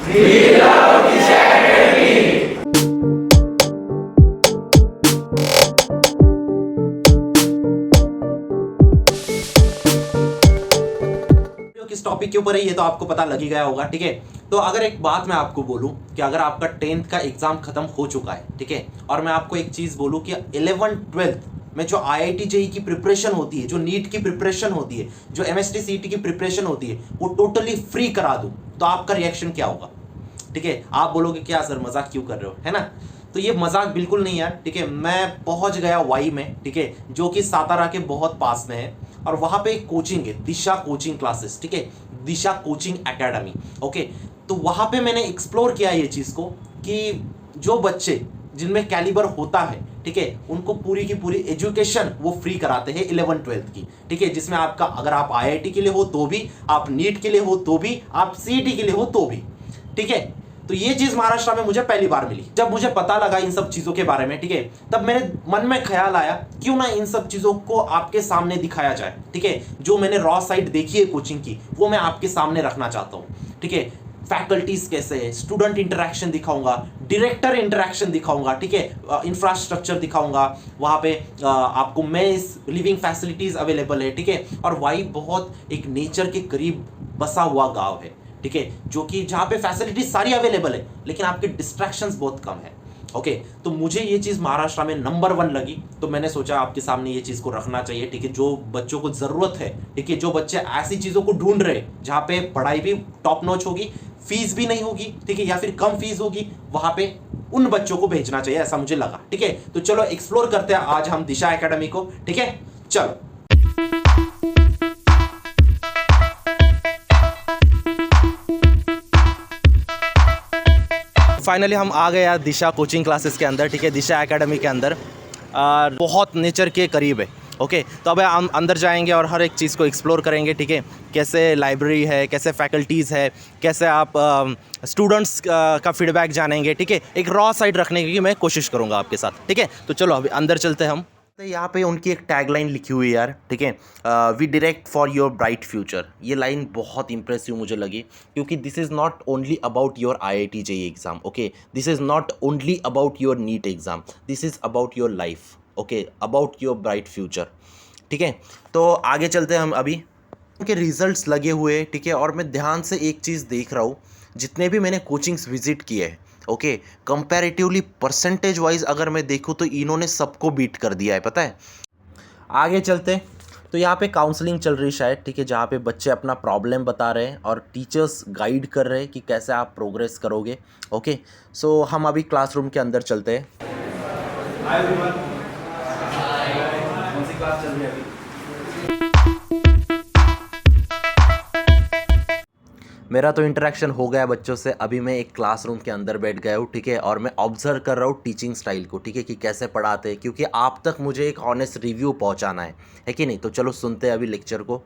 किस टॉपिक के ऊपर है ये तो आपको पता लग ही गया होगा, ठीक है। तो अगर एक बात मैं आपको बोलूं कि अगर आपका 10th का एग्जाम खत्म हो चुका है, ठीक है, और मैं आपको एक चीज बोलूं कि 11th 12th में जो IIT JEE की प्रिपरेशन होती है, जो नीट की प्रिपरेशन होती है, जो MST CET की प्रिपरेशन होती है, वो टोटली फ्री करा दूं तो आपका रिएक्शन क्या होगा? ठीक है, आप बोलोगे क्या सर मजाक क्यों कर रहे हो, है ना। तो ये मजाक बिल्कुल नहीं यार, ठीक है। मैं पहुंच गया वाई में, ठीक है, जो कि सातारा के बहुत पास में है, और वहां पे एक कोचिंग है, दिशा कोचिंग क्लासेस, ठीक है, दिशा कोचिंग एकेडमी। ओके, तो वहां पे मैंने एक्सप्लोर किया ये चीज को कि जो बच्चे जिनमें कैलिबर होता है, ठीक है, उनको पूरी की पूरी एजुकेशन वो फ्री कराते हैं 11 12th की, ठीक है, जिसमें आपका अगर आप IIT के लिए हो तो भी, आप नीट के लिए हो तो भी, आप CET के लिए हो तो भी, ठीक है। तो ये चीज महाराष्ट्र में मुझे पहली बार मिली। जब मुझे पता लगा इन सब चीजों के बारे में, ठीक है, तब मेरे मन में ख्याल आया क्यों ना इन सब चीजों को आपके सामने दिखाया जाए, ठीक है। जो मैंने रॉ साइड देखी है कोचिंग की, वो मैं आपके सामने रखना चाहता हूँ, ठीक है। फैकल्टीज कैसे है, स्टूडेंट इंटरेक्शन दिखाऊंगा, डायरेक्टर इंटरेक्शन दिखाऊंगा, ठीक है, इंफ्रास्ट्रक्चर दिखाऊंगा, वहाँ पे आपको मेस लिविंग फैसिलिटीज अवेलेबल है, ठीक है। और वाई बहुत एक नेचर के करीब बसा हुआ गांव है, ठीक है, जो कि जहाँ पे फैसिलिटीज सारी अवेलेबल है, लेकिन आपके डिस्ट्रैक्शंस बहुत कम है। ओके, तो मुझे ये चीज़ महाराष्ट्र में नंबर 1 लगी, तो मैंने सोचा आपके सामने ये चीज़ को रखना चाहिए, ठीक है। जो बच्चों को ज़रूरत है, ठीक है, जो बच्चे ऐसी चीज़ों को ढूंढ रहे हैं जहाँ पे पढ़ाई भी टॉप नॉच होगी, फीस भी नहीं होगी, ठीक है, या फिर कम फीस होगी, वहाँ पे उन बच्चों को भेजना चाहिए, ऐसा मुझे लगा, ठीक है। तो चलो एक्सप्लोर करते हैं आज हम दिशा एकेडमी को, ठीक है, चलो। फाइनली हम आ गए यार दिशा कोचिंग क्लासेस के अंदर, ठीक है, दिशा एकेडमी के अंदर, और बहुत नेचर के करीब है। ओके, तो अब हम अंदर जाएंगे और हर एक चीज़ को एक्सप्लोर करेंगे, ठीक है। कैसे लाइब्रेरी है, कैसे फैकल्टीज़ है, कैसे आप स्टूडेंट्स का फीडबैक जानेंगे, ठीक है। एक रॉ साइड रखने की मैं कोशिश करूँगा आपके साथ, ठीक है। तो चलो अभी अंदर चलते हैं हम। तो यहाँ पे उनकी एक टैगलाइन लिखी हुई है यार, ठीक है, we direct for your bright future. ये लाइन बहुत इंप्रेसिव मुझे लगी, क्योंकि this is not only about your IIT JEE exam, okay, this is not only about your NEET exam, this is about your life, okay, about your bright future, ठीक है। तो आगे चलते हैं हम अभी। उनके रिजल्ट्स लगे हुए, ठीक है, और मैं ध्यान से एक चीज़ देख रहा हूँ, जितने भी मैंने कोचिंग्स विजिट किए हैं, ओके, कंपैरेटिवली परसेंटेज वाइज अगर मैं देखूँ तो इन्होंने सबको बीट कर दिया है, पता है। आगे चलते, तो यहाँ पे काउंसलिंग चल रही शायद, ठीक है, जहाँ पे बच्चे अपना प्रॉब्लम बता रहे हैं और टीचर्स गाइड कर रहे हैं कि कैसे आप प्रोग्रेस करोगे। ओके, सो हम अभी क्लासरूम के अंदर चलते हैं। कौन सी क्लास चल रही है अभी? मेरा तो इंटरेक्शन हो गया बच्चों से, अभी मैं एक क्लासरूम के अंदर बैठ गया हूँ, ठीक है, और मैं ऑब्जर्व कर रहा हूँ टीचिंग स्टाइल को, ठीक है, कि कैसे पढ़ाते हैं, क्योंकि आप तक मुझे एक ऑनेस्ट रिव्यू पहुँचाना है कि नहीं। तो चलो सुनते हैं अभी लेक्चर को।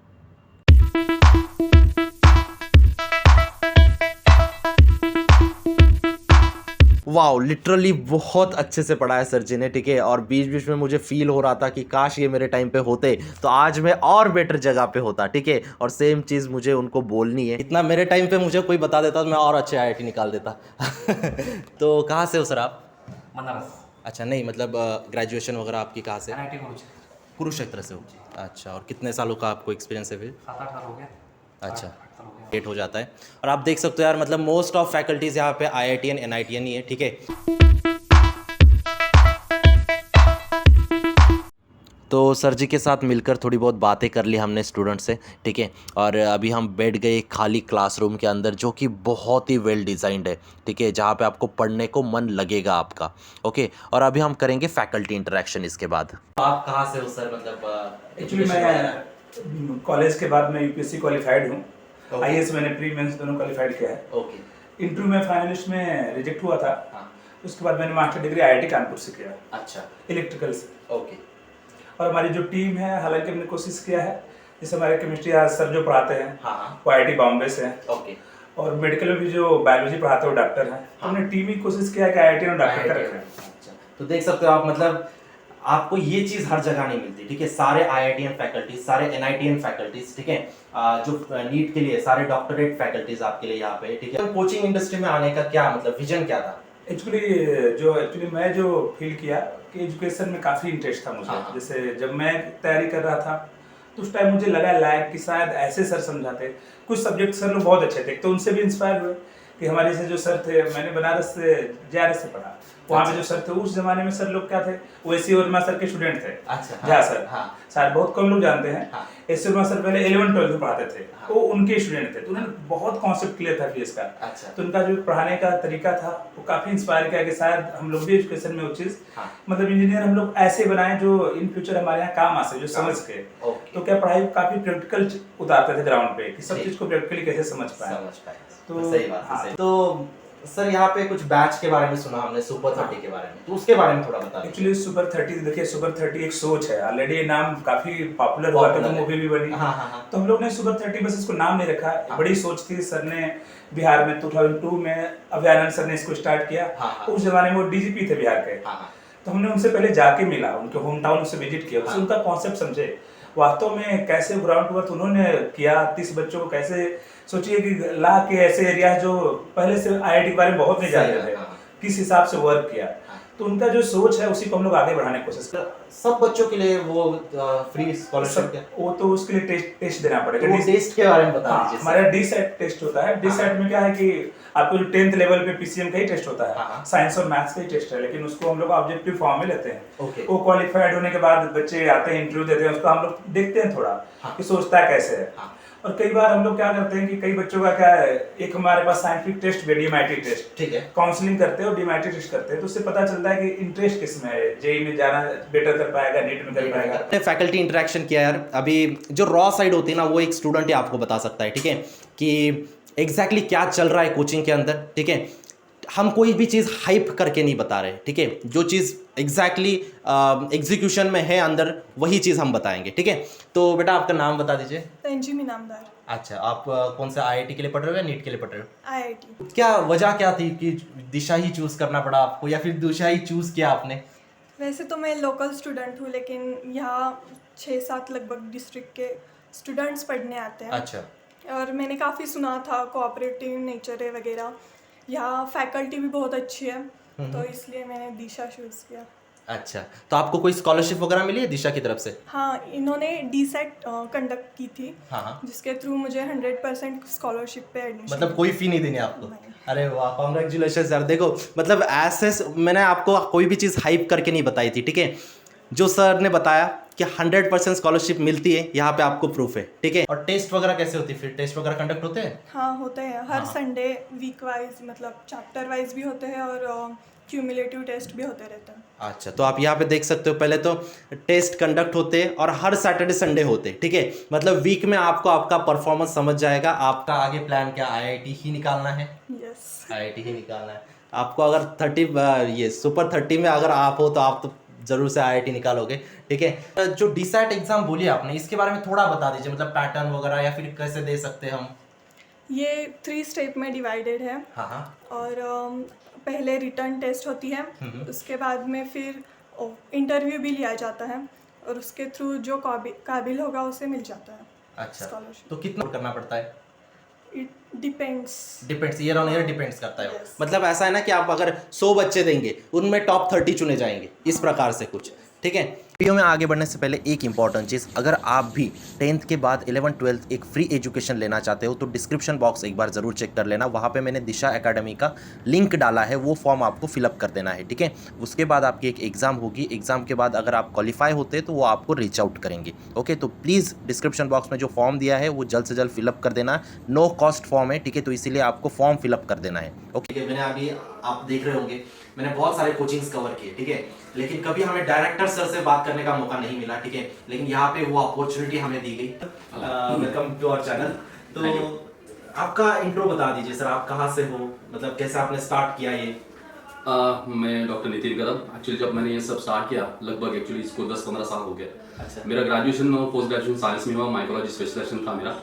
वाओ, लिटरली बहुत अच्छे से पढ़ाया सर जी ने, ठीक है, और बीच बीच में मुझे फील हो रहा था कि काश ये मेरे टाइम पे होते तो आज मैं और बेटर जगह पे होता, ठीक है। और सेम चीज़ मुझे उनको बोलनी है, इतना मेरे टाइम पे मुझे कोई बता देता तो मैं और अच्छे IIT निकाल देता। तो कहाँ से हो सर आप? बनारस। अच्छा, नहीं मतलब ग्रेजुएशन वगैरह आपकी कहाँ से? NIT कुरुक्षेत्र से हो? अच्छा, और कितने सालों का आपको एक्सपीरियंस है फिर? 7-8 साल हो गया। अच्छा, 8 साल हो गया। लेट हो जाता है। और आप देख सकते हो यार, मतलब मोस्ट ऑफ फैकल्टीज़ यहाँ पे IITian NITian ही है, ठीक है। तो सर जी के साथ मिलकर थोड़ी बहुत बातें कर ली हमने स्टूडेंट से, ठीक है, और अभी हम बैठ गए खाली क्लासरूम के अंदर, जो कि बहुत ही वेल डिज़ाइंड है, ठीक है, जहाँ पे आपको पढ़ने को मन लगेगा आपका। ओके, और अभी हम करेंगे फैकल्टी इंटरेक्शन इसके बाद। आप कहाँ से हो सर? मतलब एक्चुअली मैं कॉलेज के बाद मैं UPSC क्वालिफाइड हूँ, IAS मैंने प्री मेंस दोनों क्वालिफाइड किया है। ओके, इंटरव्यू में फाइनलिस्ट में रिजेक्ट हुआ था। हाँ, उसके बाद मैंने मास्टर डिग्री IIT कानपुर से किया, अच्छा, इलेक्ट्रिकल से। ओके, और हमारी जो टीम है, हालांकि हमने कोशिश किया है, जैसे हमारे केमिस्ट्री सर जो पढ़ाते हैं, हाँ, वो IIT बॉम्बे से हैं, ओके, और मेडिकल में भी जो बायोलॉजी पढ़ाते हैं वो डॉक्टर हैं। तो हमने टीम ही कोशिश किया है कि IIT में डॉक्टर का रखें। अच्छा, तो देख सकते हो आप, मतलब आपको ये चीज़ हर जगह नहीं मिलती, ठीक है। सारे IITian फैकल्टीज, सारे NITian फैकल्टीज, ठीक है, जो नीट के लिए सारे डॉक्टरेट फैकल्टीज आपके लिए यहाँ पे, ठीक है। कोचिंग इंडस्ट्री में आने का क्या मतलब विजन क्या था? एक्चुअली मैं जो फील किया कि एजुकेशन में काफ़ी इंटरेस्ट था मुझे। हाँ। जैसे जब मैं तैयारी कर रहा था तो उस टाइम मुझे लगा लायक कि शायद ऐसे सर समझाते। कुछ सब्जेक्ट सर लोग बहुत अच्छे थे, तो उनसे भी इंस्पायर हुए कि हमारे से जो सर थे, मैंने बनारस से JRS से पढ़ा, वहाँ पे जो सर थे उस जमाने में सर लोग क्या थे, वो AC वर्मा सर के स्टूडेंट थे। अच्छा। झा सर, हाँ। शायद बहुत कम लोग जानते हैं। हाँ। AC वर्मा सर पहले 11-12 में पढ़ाते थे, हाँ। वो उनके स्टूडेंट थे, तो उन्होंने बहुत कॉन्सेप्ट क्लियर था फिजिक्स का। अच्छा। तो उनका जो पढ़ाने का तरीका था वो काफ़ी इंस्पायर किया कि शायद हम लोग भी एजुकेशन में वो चीज़, हाँ। मतलब इंजीनियर हम लोग ऐसे बनाएं जो इन फ्यूचर हमारे यहाँ काम आ सके, जो समझ के। ओके। तो क्या पढ़ाई काफ़ी प्रैक्टिकल उतारते थे ग्राउंड पे कि सब ठीक। चीज़ को प्रैक्टिकली कैसे समझ पाए। तो सही बात है, हाँ। सही। तो सर यहाँ पे कुछ बैच के बारे में सुना हमने, सुपर 30 के बारे में, तो उसके बारे में थोड़ा बता दीजिए। एक्चुअली सुपर 30, देखिए सुपर 30 एक सोच है, ऑलरेडी ये नाम काफी पॉपुलर हुआ था, तो मूवी भी बनी। हाँ, हाँ, हाँ। तो हम लोग ने सुपर 30 बस इसको नाम नहीं रखा, हाँ। बड़ी सोच थी। सर ने बिहार में 2002 में अभयानंद सर ने इसको स्टार्ट किया। हाँ, हाँ। उस जमाने में वो DGP थे बिहार के। हाँ, हाँ। तो हमने उनसे पहले जाके मिला, उनके होम टाउन से विजिट किया, उससे हाँ। उनका कॉन्सेप्ट समझे वास्तव में कैसे ग्राउंड वर्क उन्होंने किया। 30 बच्चों को कैसे, सोचिए कि ला के ऐसे एरिया जो पहले से IIT के बारे में बहुत नहीं जानते थे, किस हिसाब से वर्क किया। तो उनका जो सोच है उसी को हम लोग आगे बढ़ाने की कोशिश कर। सब बच्चों के लिए वो फ्री स्कॉलरशिप है? वो तो उसके लिए टेस्ट देना पड़ेगा। तो वो टेस्ट के बारे में बता हाँ, दीजिए। हमारा DSET टेस्ट होता है। DSET में क्या है कि आपको जो 10th लेवल पे PCM का ही टेस्ट होता है, साइंस और मैथ्स का ही टेस्ट है, लेकिन उसको हम लोग ऑब्जेक्टिव फॉर्म में लेते हैं। ओके। वो क्वालिफाइड होने के बाद बच्चे आते हैं, इंटरव्यू देते हैं, उसको हम लोग देखते हैं थोड़ा कि सोचता कैसे है। और कई बार हम लोग क्या करते हैं कि कई बच्चों का क्या है, एक हमारे पास साइंटिफिक टेस्ट भी, DMIT टेस्ट, ठीक है, काउंसलिंग करते हैं और DMIT टेस्ट करते हैं, तो उससे पता चलता है कि इंटरेस्ट किस में है, JEE में जाना बेटर कर पाएगा, नीट में कर पाएगा। फैकल्टी इंटरेक्शन किया यार, अभी जो रॉ साइड होती है ना, वो एक स्टूडेंट ही आपको बता सकता है, ठीक है, कि एग्जैक्टली क्या चल रहा है कोचिंग के अंदर, ठीक है। हम कोई भी चीज़ हाइप करके नहीं बता रहे, ठीक है। जो चीज़ एग्जैक्टली एग्जीक्यूशन में है अंदर, वही चीज़ हम बताएंगे, ठीक है। तो बेटा आपका नाम बता दीजिए। तंजीम इनामदार। अच्छा, आप कौन सा IIT के लिए पढ़ रहे हो या नीट के लिए पढ़ रहे हो? IIT। क्या वजह क्या थी कि दिशा ही चूज़ करना पड़ा आपको, या फिर दिशा ही चूज़ किया आपने? वैसे तो मैं लोकल स्टूडेंट हूँ, लेकिन यहाँ 6-7 लगभग डिस्ट्रिक्ट के स्टूडेंट्स पढ़ने आते हैं। अच्छा। और मैंने काफ़ी सुना था कोऑपरेटिव नेचर है वगैरह, यहाँ फैकल्टी भी बहुत अच्छी है, तो इसलिए मैंने दिशा चूज़ किया। अच्छा, तो आपको कोई स्कॉलरशिप वगैरह मिली है दिशा की तरफ से? हाँ, इन्होंने DSET कंडक्ट की थी, हाँ। जिसके थ्रू मुझे 100% स्कॉलरशिप पे एडमिशन। मतलब कोई फी नहीं देनी आपको? नहीं। अरे वाह, कॉन्ग्रेचुलेशन यार। देखो मतलब ऐसे मैंने आपको कोई भी चीज़ हाइप करके नहीं बताई थी, ठीक है। जो सर ने बताया कि 100% स्कॉलरशिप मिलती है, यहाँ पे आपको प्रूफ है, ठीक है। और टेस्ट वगैरह कैसे होती है फिर? टेस्ट वगैरह कंडक्ट होते हैं? हाँ, होते हैं हर संडे, वीक वाइज, मतलब चैप्टर वाइज भी होते हैं और क्यूमुलेटिव टेस्ट भी होते रहते हैं। अच्छा, तो आप यहाँ पे देख सकते हो, पहले तो टेस्ट कंडक्ट होते हैं और हर सैटरडे संडे होते हैं, ठीक है। मतलब वीक में आपको आपका परफॉर्मेंस समझ जाएगा। आपका आगे प्लान क्या, IIT ही निकालना है? यस। IIT ही निकालना है आपको। अगर 30 ये सुपर 30 में अगर आप हो तो आप तो जरूर से IIT निकालोगे, ठीक है। जो DSET एग्जाम बोली आपने, इसके बारे में थोड़ा बता दीजिए, मतलब पैटर्न वगैरह, या फिर कैसे दे सकते हैं हम? ये 3 स्टेप में डिवाइडेड है। हाँ। और पहले रिटर्न टेस्ट होती है, उसके बाद में फिर इंटरव्यू भी लिया जाता है, और उसके थ्रू जो काबिल होगा उसे मिल जाता है। अच्छा, स्कॉलरशिप। तो कितना करना पड़ता है? It depends year on year depends करता है। Yes. मतलब ऐसा है ना कि आप अगर 100 बच्चे देंगे, उनमें टॉप 30 चुने जाएंगे, इस प्रकार से कुछ, ठीक है। वीडियो में आगे बढ़ने से पहले एक इंपॉर्टेंट चीज़, अगर आप भी 10th के बाद 11th 12th एक फ्री एजुकेशन लेना चाहते हो तो डिस्क्रिप्शन बॉक्स एक बार ज़रूर चेक कर लेना। वहाँ पे मैंने दिशा एकेडमी का लिंक डाला है, वो फॉर्म आपको फिलअप कर देना है, ठीक है। उसके बाद आपकी एक एग्ज़ाम होगी, एग्ज़ाम के बाद अगर आप क्वालिफाई होते हैं तो वो आपको रीच आउट करेंगे, ओके। तो प्लीज़ डिस्क्रिप्शन बॉक्स में जो फॉर्म दिया है वो जल्द से जल्द फिलअप कर देना। नो कॉस्ट फॉर्म है, ठीक है, तो इसीलिए आपको फॉर्म फिलअप कर देना है, ओके। मैंने अभी, आप देख रहे होंगे, मैंने बहुत सारे कोचिंग्स कवर किए, ठीक है, लेकिन कभी हमें डायरेक्टर सर से बात करने का मौका नहीं मिला, ठीक है। लेकिन यहाँ पे वो अपॉर्चुनिटी हमें दी गई। Welcome to our channel. तो आपका इंट्रो बता दीजिए सर, आप कहाँ से हो, मतलब कैसे आपने स्टार्ट किया ये? मैं डॉक्टर नितिन कदम। एक्चुअली जब मैंने ये सब स्टार्ट किया, लगभग एक्चुअली इसको 10-15 साल हो गए। अच्छा। मेरा ग्रेजुएशन और पोस्ट ग्रेजुएशन साइंस में हुआ, माइकोलॉजी स्पेशलाइजेशन था मेरा।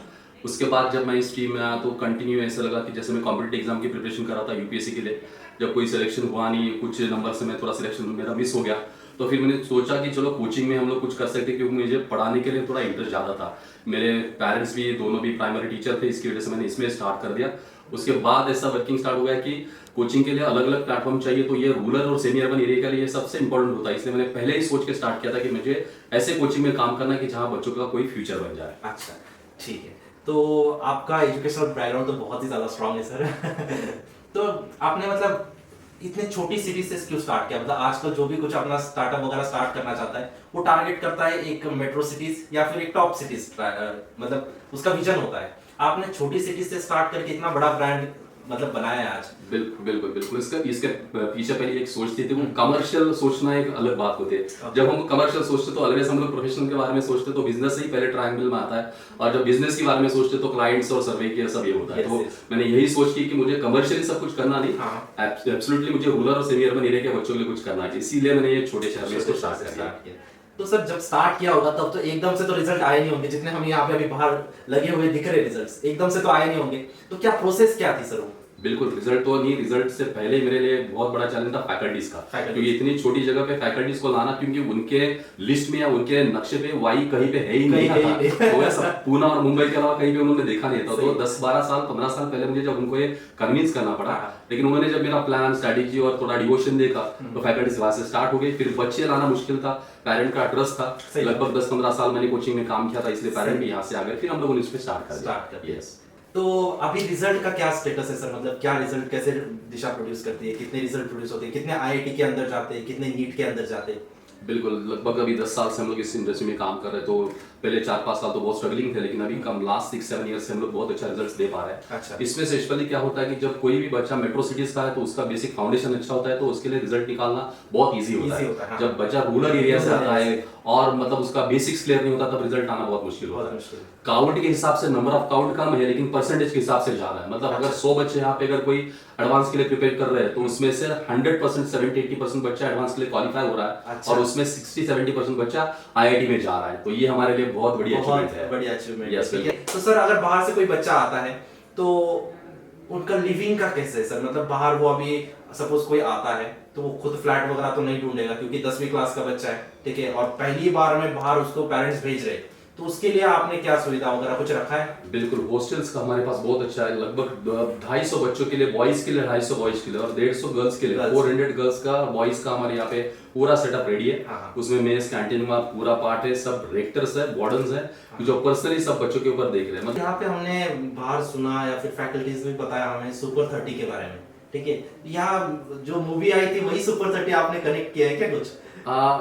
उसके बाद जब मैं इस स्ट्रीम में आया तो कंटिन्यू ऐसा लगा कि जैसे मैं कॉम्पिटिटिव एग्जाम की प्रिपरेशन कर रहा था UPSC के लिए, जब कोई सिलेक्शन हुआ नहीं, कुछ नंबर से मैं थोड़ा सिलेक्शन मेरा मिस हो गया, तो फिर मैंने सोचा कि चलो कोचिंग में हम लोग कुछ कर सकते हैं, क्योंकि मुझे पढ़ाने के लिए थोड़ा इंटरेस्ट ज़्यादा था। मेरे पेरेंट्स भी दोनों भी प्राइमरी टीचर थे, इसकी वजह से मैंने इसमें स्टार्ट कर दिया। उसके बाद ऐसा वर्किंग स्टार्ट हो गया कि कोचिंग के लिए अलग अलग प्लेटफॉर्म चाहिए, तो ये रूरल और सेमी अर्बन एरिया के लिए सबसे इंपॉर्टेंट होता है। इसलिए मैंने पहले ही सोच के स्टार्ट किया था कि मुझे ऐसे कोचिंग में काम करना है कि जहाँ बच्चों का कोई फ्यूचर बन जाए। अच्छा, ठीक है। तो आपका एजुकेशनल बैकग्राउंड तो बहुत ही ज़्यादा स्ट्रांग है सर। तो आपने मतलब इतने छोटी सिटी से क्यों स्टार्ट किया? मतलब आजकल जो भी कुछ अपना स्टार्टअप वगैरह स्टार्ट करना चाहता है वो टारगेट करता है एक मेट्रो सिटीज या फिर एक टॉप सिटीज, मतलब उसका विजन होता है। आपने छोटी सिटी से स्टार्ट करके इतना बड़ा ब्रांड मतलब बनाया है आज। बिल्कुल बिल्कुल बिल्कुल। इसके पीछे पहले एक सोच थी, वो कमर्शियल सोचना एक अलग बात होती है। जब हम कमर्शियल सोचते तो अलग, हम लोग प्रोफेशनल के बारे में सोचते तो बिजनेस से ही पहले ट्रायंगल में आता है, और जब बिजनेस के बारे में सोचते तो क्लाइंट्स और सर्वे के सब ये होता है। तो मैंने यही सोच की कि मुझे कमर्शियली सब कुछ करना नहीं, एब्सोल्युटली मुझे रूरल और सेमी अर्बन एरिया के बच्चों के लिए कुछ करना चाहिए, इसीलिए मैंने ये छोटे शहर में इसको स्टार्ट किया। तो सर जब स्टार्ट किया होगा तब तो एकदम से तो रिजल्ट आए नहीं होंगे, जितने हम यहाँ पे अभी बाहर लगे हुए दिख रहे रिजल्ट्स एकदम से तो आए नहीं होंगे। तो क्या प्रोसेस क्या थी सर वो? बिल्कुल, रिजल्ट तो नहीं, रिजल्ट से पहले मेरे लिए बहुत बड़ा चैलेंज था फैकल्टीज का, क्योंकि इतनी छोटी जगह पे फैकल्टीज को लाना, क्योंकि उनके लिस्ट में या उनके नक्शे पे वाई कहीं पे है ही नहीं था। तो ऐसा पूना और मुंबई के अलावा कहीं पे उन्होंने देखा नहीं था। तो 10-12 साल 15 साल पहले मुझे जब उनको ये कन्विंस करना पड़ा, लेकिन उन्होंने जब मेरा प्लान, स्ट्रेटेजी और थोड़ा डिवोशन देखा तो फैकल्टी वहां से स्टार्ट हो गई। फिर बच्चे लाना मुश्किल था, पेरेंट का ट्रस्ट था। लगभग 10-15 साल मैंने कोचिंग में काम किया था, इसलिए पेरेंट भी यहाँ से आ गए। फिर हम लोगों ने इस पे स्टार्ट कर दिया। यस। तो अभी रिजल्ट का क्या स्टेटस है सर? मतलब क्या रिजल्ट, कैसे दिशा प्रोड्यूस करती है, कितने रिजल्ट प्रोड्यूस होते हैं, कितने आईआईटी के अंदर जाते हैं, कितने नीट के अंदर जाते हैं? बिल्कुल, लगभग अभी 10 साल से हम लोग इस इंडस्ट्री में काम कर रहे हैं। तो पहले 4-5 साल तो बहुत स्ट्रगलिंग थे, लेकिन अभी कम लास्ट 6-7 ईयर से हम लोग बहुत अच्छा रिजल्ट्स दे पा रहे हैं। अच्छा। इसमें से स्पेशली क्या होता है कि जब कोई भी बच्चा मेट्रो सिटीज का है तो उसका बेसिक फाउंडेशन अच्छा होता है, तो उसके लिए रिजल्ट निकालना बहुत ईजी होता है। हाँ। जब बच्चा रूरल एरिया से आता है और मतलब उसका बेसिक्स क्लियर नहीं होता, तब रिजल्ट आना बहुत मुश्किल होता है। काउंट के हिसाब से नंबर ऑफ काउंट कम है, लेकिन परसेंटेज के हिसाब से ज्यादा है। मतलब अगर 100 बच्चे यहाँ पे अगर कोई एडवांस के लिए प्रिपेयर कर रहे हैं तो उसमें से 100% 70-80% बच्चा एडवांस के लिए क्वालिफाई हो रहा है। अच्छा। और उसमें 60-70% बच्चा आईआईटी में जा रहा है। तो ये हमारे लिए बहुत बड़ी अचीवमेंट है। बड़ी अचीवमेंट Yes, है। तो सर अगर बाहर से कोई बच्चा आता है तो उनका लिविंग का कैसे है सर? मतलब बाहर वो अभी सपोज कोई आता है तो वो खुद फ्लैट वगैरह तो नहीं ढूंढेगा, क्योंकि 10वीं क्लास का बच्चा है, ठीक है, और पहली बार में बाहर उसको पेरेंट्स भेज रहे, तो उसके लिए आपने क्या सुविधा वगैरह कुछ रखा है? बिल्कुल, हॉस्टल्स का हमारे पास बहुत अच्छा है। लगभग 250 बच्चों के लिए, बॉयज के लिए 250 बॉयज के लिए और 150 गर्ल्स के लिए, 400 गर्ल्स का, बॉयज का हमारे यहाँ पे पूरा सेटअप रेडी है। हाँ। उसमें मेस कैंटीन का पूरा पार्ट है, सब रेक्टर्स है, वार्डन्स है, जो पर्सनली सब बच्चों के ऊपर देख रहे हैं। यहाँ पे हमने बाहर सुना या फिर फैकल्टीज भी बताया हमें सुपर 30 के बारे में, ठीक है, यहाँ जो मूवी आई थी वही सुपर 30 आपने कनेक्ट किया है क्या कुछ?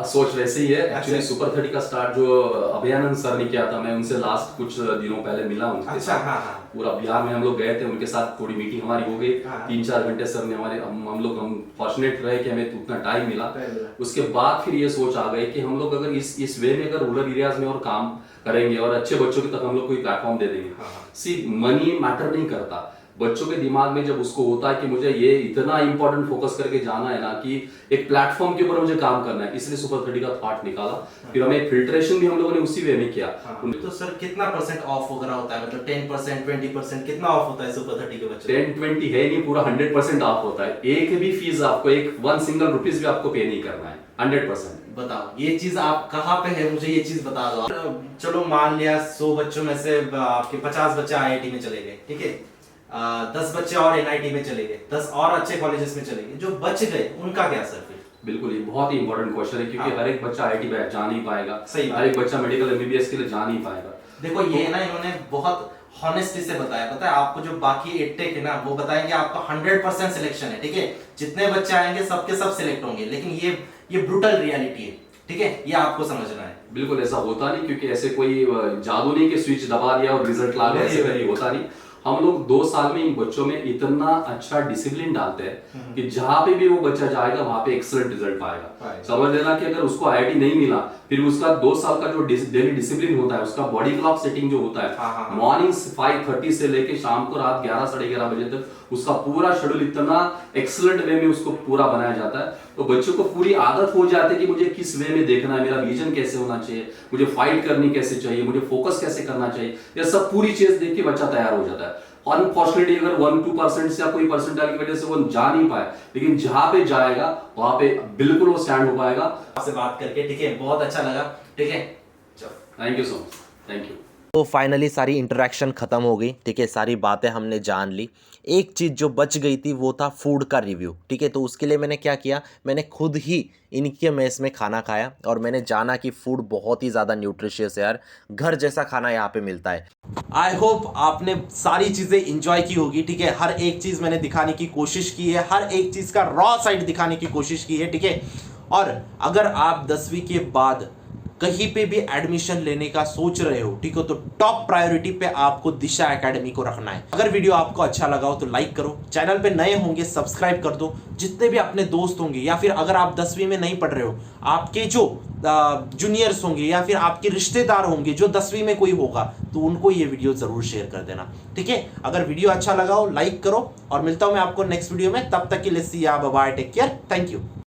सोच वैसे ही है एक्चुअली। सुपर 30 का स्टार्ट जो अभयानंद सर ने किया था, मैं उनसे लास्ट कुछ दिनों पहले मिला उनके साथ। हाँ। पूरा बिहार में हम लोग गए थे, उनके साथ थोड़ी मीटिंग हमारी हो गई। 3-4 घंटे सर ने हमारे, हम फॉर्चुनेट रहे कि हमें उतना टाइम मिला। उसके बाद फिर ये सोच आ गई कि हम लोग अगर इस वे में अगर रूरल एरियाज में और काम करेंगे और अच्छे बच्चों के तक हम लोग कोई प्लेटफॉर्म दे देंगे। सी मनी मैटर नहीं करता, बच्चों के दिमाग में जब उसको होता है कि मुझे ये इतना इंपॉर्टेंट फोकस करके जाना है ना कि एक प्लेटफॉर्म के ऊपर मुझे काम करना है, इसलिए सुपर 30 का थॉट निकाला। फिर हमें फिल्ट्रेशन भी हम लोगों ने उसी वे में किया। तो सर कितना % ऑफ वगैरह होता है? मतलब 10%, 20% कितना ऑफ होता है सुपर 30 के बच्चे? 10-20 है नहीं, पूरा 100% ऑफ होता है। एक भी फीस आपको, एक 1 सिंगल रुपीस भी आपको पे नहीं करना है, 100%। बताओ ये चीज आप कहाँ पे है, मुझे ये चीज बता दो। चलो मान लिया 100 बच्चों में से आपके 50 बच्चे आईआईटी में चले गए, ठीक है, 10 बच्चे और एनआईटी में चले गए, 10 और अच्छे कॉलेजेस में चले गए, जो बच गए उनका क्या सर? फिर बिल्कुल, ये बहुत ही इंपॉर्टेंट क्वेश्चन है, क्योंकि हर एक बच्चा आईआईटी में जा नहीं पाएगा, सही हर एक बच्चा मेडिकल एमबीबीएस के लिए जा नहीं पाएगा। देखो ये ना इन्होंने बहुत हॉनेस्टी से बताया, पता है आपको, जो बाकी एडटेक है ना वो बताएंगे आपका 100% सिलेक्शन है, ठीक है, जितने बच्चे आएंगे सबके सब सिलेक्ट होंगे, लेकिन ये ब्रूटल रियलिटी है, ठीक है, ये आपको समझना है। बिल्कुल ऐसा होता नहीं, क्योंकि ऐसे कोई जादू नहीं कि स्विच दबा दिया और रिजल्ट ला गया, ऐसे कभी होता नहीं। हम लोग 2 साल में इन बच्चों में इतना अच्छा डिसिप्लिन डालते हैं कि जहां पे भी वो बच्चा जाएगा वहां पे एक्सीलेंट रिजल्ट पाएगा। समझ लेना कि अगर उसको आईआईटी नहीं मिला, फिर उसका 2 साल का जो डेली डिसिप्लिन होता है, उसका बॉडी क्लॉक सेटिंग जो होता है, मॉर्निंग 5:30 से लेके शाम को रात 11-11:30 बजे तक उसका पूरा शेड्यूल इतना एक्सीलेंट वे में उसको पूरा बनाया जाता है, तो बच्चों को पूरी आदत हो जाती है कि मुझे किस वे में देखना है, मेरा विजन कैसे होना चाहिए, मुझे फाइट करनी कैसे चाहिए, मुझे फोकस कैसे करना चाहिए, ये सब पूरी चीज देख के बच्चा तैयार हो जाता है। अनफॉर्चुनेटली अगर 1-2% से या कोई परसेंटाइल की वजह से वो जा नहीं पाए, लेकिन जहां पे जाएगा वहां पे बिल्कुल वो स्टैंड हो पाएगा। आपसे बात करके, ठीक है, बहुत अच्छा लगा, ठीक है, चलो thank you so much, thank you. तो फाइनली सारी इंटरेक्शन ख़त्म हो गई, ठीक है, सारी बातें हमने जान ली। एक चीज़ जो बच गई थी वो था फूड का रिव्यू, ठीक है। तो उसके लिए मैंने क्या किया, मैंने खुद ही इनके मेस में खाना खाया और मैंने जाना कि फूड बहुत ही ज़्यादा न्यूट्रिशियस है यार, घर जैसा खाना यहाँ पे मिलता है। आई होप आपने सारी चीज़ें इंजॉय की होगी, ठीक है। हर एक चीज़ मैंने दिखाने की कोशिश की है, हर एक चीज़ का रॉ साइड दिखाने की कोशिश की है, ठीक है। और अगर आप 10वीं के बाद कहीं पे भी एडमिशन लेने का सोच रहे हो, ठीक है, तो टॉप प्रायोरिटी पे आपको दिशा एकेडमी को रखना है। अगर वीडियो आपको अच्छा लगा हो तो लाइक करो, चैनल पे नए होंगे सब्सक्राइब कर दो, जितने भी अपने दोस्त होंगे या फिर अगर आप 10वीं में नहीं पढ़ रहे हो, आपके जो जूनियर्स होंगे या फिर आपके रिश्तेदार होंगे जो 10वीं में कोई होगा, तो उनको ये वीडियो जरूर शेयर कर देना, ठीक है। अगर वीडियो अच्छा लगा हो लाइक करो और मिलता हूं मैं आपको नेक्स्ट वीडियो में, तब तक के लिए see ya bye, take care, thank you.